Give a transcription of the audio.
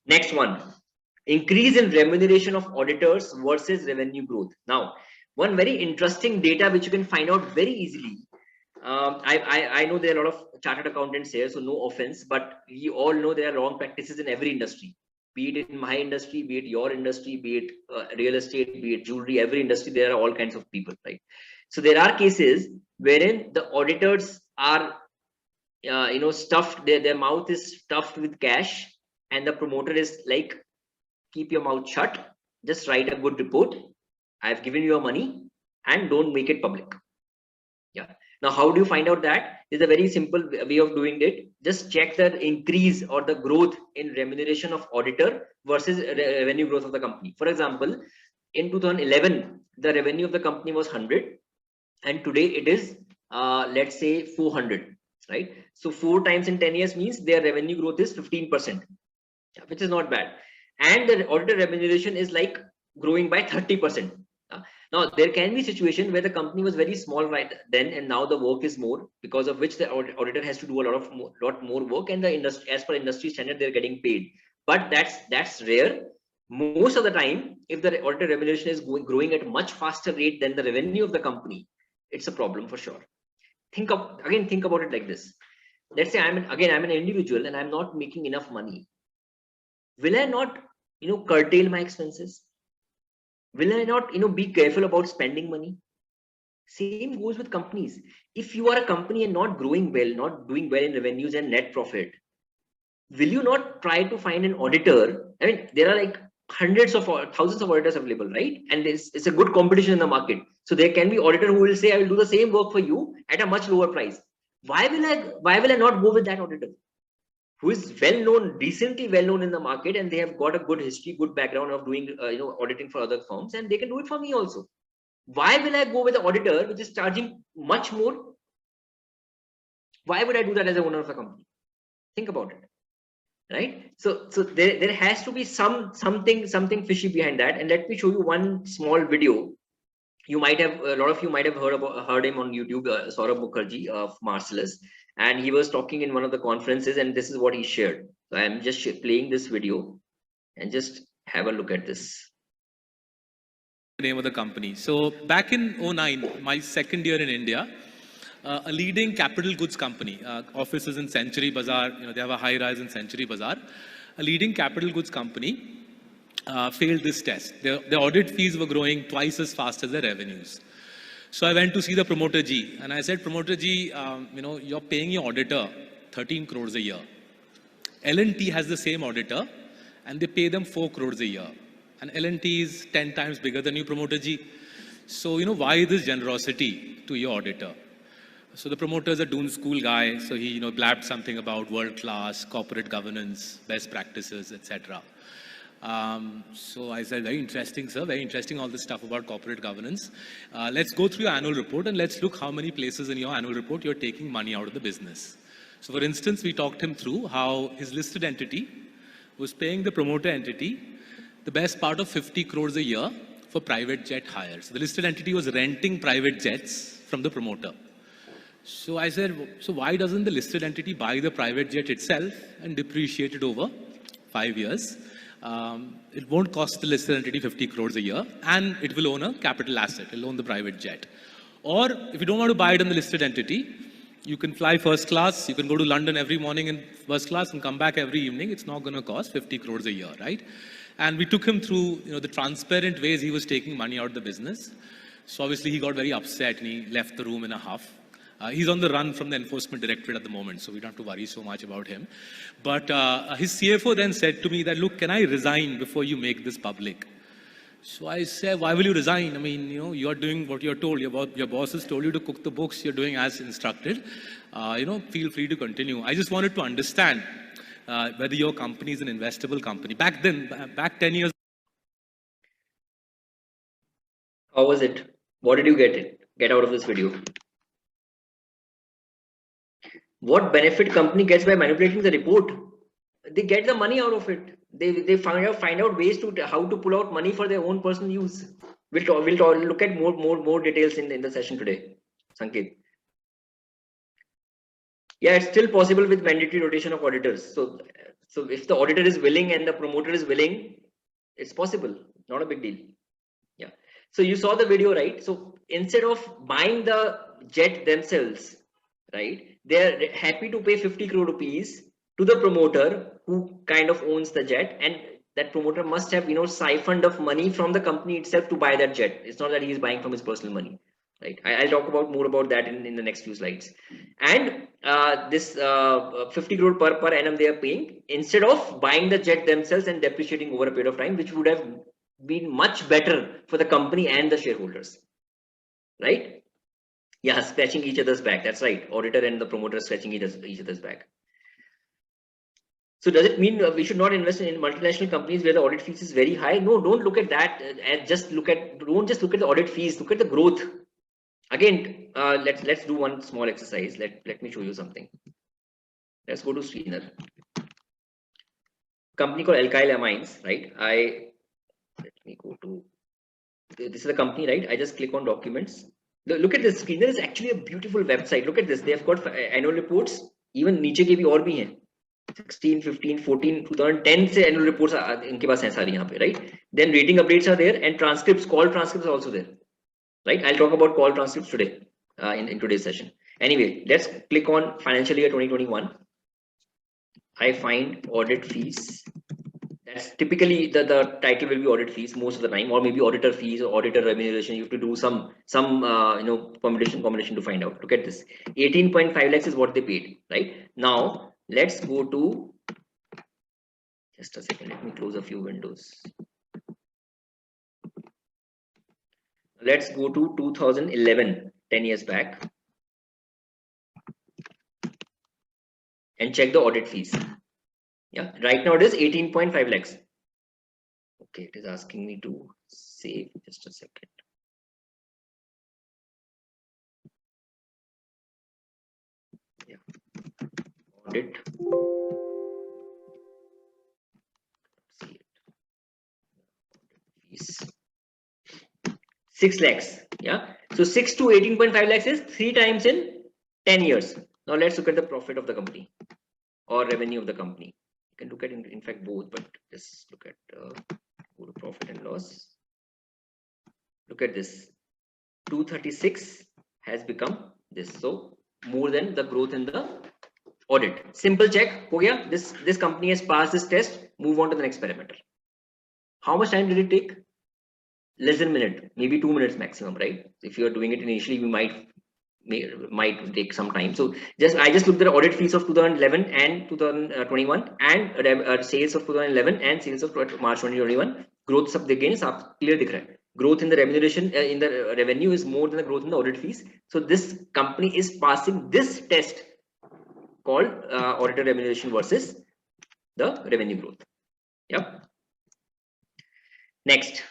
Next one, increase in remuneration of auditors versus revenue growth. Now, one very interesting data which you can find out very easily. I know there are a lot of chartered accountants here, so no offense, but we all know there are wrong practices in every industry. Be it in my industry, be it your industry, be it real estate, be it jewelry, every industry, there are all kinds of people, right? So there are cases wherein the auditors are, stuffed, their mouth is stuffed with cash, and the promoter is like, keep your mouth shut, just write a good report, I've given you your money, and don't make it public. Yeah. Now, how do you find out that? There's a very simple way of doing it. Just check the increase or the growth in remuneration of auditor versus revenue growth of the company. For example, in 2011, the revenue of the company was 100, and today it is, let's say 400, right? So 4 times in 10 years means their revenue growth is 15%, which is not bad. And the auditor remuneration is like growing by 30%. Now, there can be a situation where the company was very small right then, and now the work is more, because of which the auditor has to do a lot more work, and the industry, as per industry standard, they're getting paid. But that's rare. Most of the time, if the auditor remuneration is growing at a much faster rate than the revenue of the company, it's a problem for sure. Think about it like this. Let's say I'm an individual and I'm not making enough money. Will I not, curtail my expenses? Will I not, be careful about spending money? Same goes with companies. If you are a company and not growing well, not doing well in revenues and net profit, will you not try to find an auditor? I mean, there are like hundreds of thousands of auditors available, right? And it's a good competition in the market. So there can be auditor who will say, I will do the same work for you at a much lower price. Why will I not go with that auditor who is well known, decently well known in the market, and they have got a good history, good background of doing auditing for other firms, and they can do it for me also? Why will I go with an auditor which is charging much more? Why would I do that as a owner of a company? Think about it, right? So there has to be something fishy behind that. And let me show you one small video. A lot of you might have heard him on YouTube, Saurabh Mukherjee of Marcellus, and he was talking in one of the conferences, and this is what he shared. So I'm just playing this video, and just have a look at this. Name of the company. So back in 2009, my second year in India, a leading capital goods company, offices in Century Bazaar, they have a high rise in Century Bazaar. A leading capital goods company failed this test. Their audit fees were growing twice as fast as their revenues. So I went to see the promoter G, and I said, Promoter G, you're paying your auditor 13 crores a year. L&T has the same auditor, and they pay them 4 crores a year. And L&T is 10 times bigger than you, Promoter G. So, why this generosity to your auditor? So the promoter is a Doon School guy, so he, blabbed something about world-class corporate governance, best practices, etc. So I said, very interesting, sir, very interesting, all this stuff about corporate governance. Let's go through your annual report and let's look how many places in your annual report you're taking money out of the business. So for instance, we talked him through how his listed entity was paying the promoter entity the best part of 50 crores a year for private jet hires. So the listed entity was renting private jets from the promoter. So I said, so why doesn't the listed entity buy the private jet itself and depreciate it over 5 years? It won't cost the listed entity 50 crores a year, and it will own a capital asset. It'll own the private jet. Or if you don't want to buy it on the listed entity, you can fly first class. You can go to London every morning in first class and come back every evening. It's not going to cost 50 crores a year, right? And we took him through, the transparent ways he was taking money out of the business. So obviously he got very upset and he left the room in a huff. He's on the run from the enforcement directorate at the moment, so we don't have to worry so much about him. But his CFO then said to me that, look, can I resign before you make this public? So I said, why will you resign? I mean, you're doing what you're told. Your boss has told you to cook the books. You're doing as instructed. Feel free to continue. I just wanted to understand whether your company is an investable company. Back 10 years. How was it? What did you get out of this video? What benefit company gets by manipulating the report? They get the money out of it. They find out ways to how to pull out money for their own personal use. We'll look at more details in the session today. Sanket. Yeah, it's still possible with mandatory rotation of auditors. So if the auditor is willing and the promoter is willing, it's possible. Not a big deal. Yeah. So you saw the video, right? So instead of buying the jet themselves, right, they're happy to pay 50 crore rupees to the promoter who kind of owns the jet, and that promoter must have, siphoned of money from the company itself to buy that jet. It's not that he's buying from his personal money, right? I'll talk about more about that in the next few slides. And this 50 crore per annum they are paying instead of buying the jet themselves and depreciating over a period of time, which would have been much better for the company and the shareholders, right? Yeah, scratching each other's back. That's right. Auditor and the promoter scratching each other's back. So does it mean we should not invest in multinational companies where the audit fees is very high? No, don't look at that. And don't just look at the audit fees. Look at the growth. Again, let's do one small exercise. Let me show you something. Let's go to Sreenar. Company called Alkyl Amines, right? Let me go to, this is the company, right? I just click on documents. Look at this screen. There is actually a beautiful website. Look at this. They have got annual reports. Even नीचे के भी और भी हैं. 16, 15, 14, 2010 से annual reports इनके पास हैं सारी यहाँ पे, right? Then rating updates are there and transcripts, call transcripts are also there, right? I'll talk about call transcripts today in today's session. Anyway, let's click on financial year 2021. I find audit fees. That's typically the title will be audit fees most of the time, or maybe auditor fees or auditor remuneration. You have to do some combination to find out. Look at this. 18.5 lakhs is what they paid, right? Now let's go to, just a second, let me close a few windows. Let's go to 2011, 10 years back, and check the audit fees. Yeah, right now it is 18.5 lakhs. Okay, it is asking me to save. Just a second. Yeah, audit. See it. Fees. 6 lakhs. Yeah, so 6 to 18.5 lakhs is 3 times in 10 years. Now let's look at the profit of the company or revenue of the company. You can look at in fact both, but just look at go to profit and loss. Look at this. 236 has become this. So more than the growth in the audit. Simple check. Ho gaya. This company has passed this test. Move on to the next parameter. How much time did it take? Less than a minute, maybe 2 minutes maximum, right? If you are doing it initially, we might take some time. So I just looked at the audit fees of 2011 and 2021 and sales of 2011 and sales of March 2021. Growth सब again is clear दिख रहा है. Growth in the remuneration in the revenue is more than the growth in the audit fees. So this company is passing this test called auditor remuneration versus the revenue growth. Yep. Next,